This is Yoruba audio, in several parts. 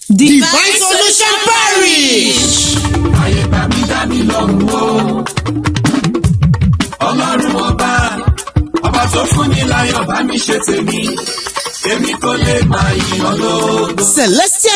Divine Solution Parish. Ayé bá mi dá mi lọ́rùn o. Ọlọ́run ọba tó fún mi láyọ̀ bá mi ṣe tèmi. Celestial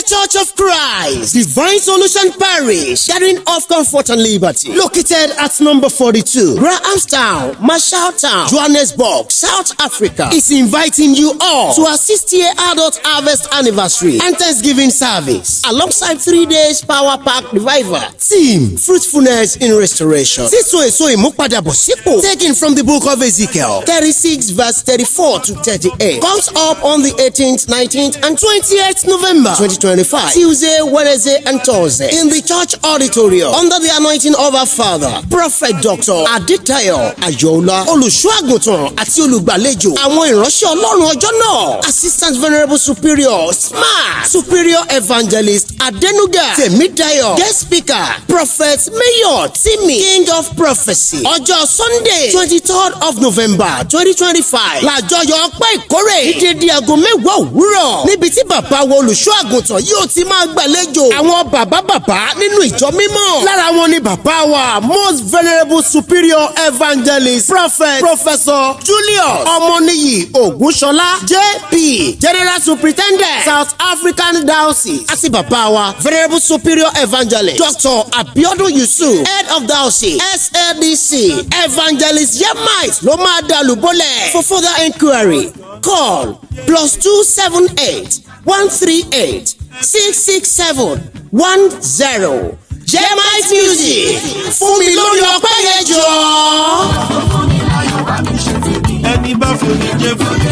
Church of Christ, Divine Solution Parish, Gathering of Comfort and Liberty, located at number 42, Grahamstown, Marshalltown, Johannesburg, South Africa, is inviting you all to our 60th Adult Harvest Anniversary and Thanksgiving service, alongside 3 days Power Pack Revival. Theme: Fruitfulness in Restoration. Taken from the book of Ezekiel, 36 verse 34 to 38, comes up on the 18th, 19th, and 28th November 2025, Tuesday, Wednesday, and Thursday, in the church auditorium, under the anointing of our Father, Prophet Dr. Aditayo Ayola, Olùṣọ́-àgùntàn àti olùgbàlejò àwọn ìránṣẹ́ Ọlọ́run ọjọ́ náà, Assistant Venerable Superior Smart, Superior Evangelist Adenuga Temidayo, Guest Speaker, Prophet Mayor Timi, King of Prophecy. Ọjọ́ Sunday, 23rd of November 2025, làjọyọ̀ ọpẹ́ ìkórè ìdèdè aago mẹ́wàá òwúrọ̀, níbi tí bàbá wa olùṣọ́-àgùntàn yóò ti máa gbàlejò àwọn bàbá nínú ìjọ mímọ́. Lára wọn ni bàbá wa Most Venerable Superior Evangelist Professor Julius Ọmọníyì Ògúnṣọlá JP, General Superintendent South African Diocese, àti bàbá wa Venerable Superior Evangelist Dr. Abiodun Yusuf, Head of Diocese SLDC. Evangelist Yemite ló máa dàlúbọ́lẹ̀. For further inquiry, call +278 138 667 10. Yemite Music, fún mi lórí ọpẹ́ yẹn jọ. Ẹni bá fi omi jẹ́ fún mi.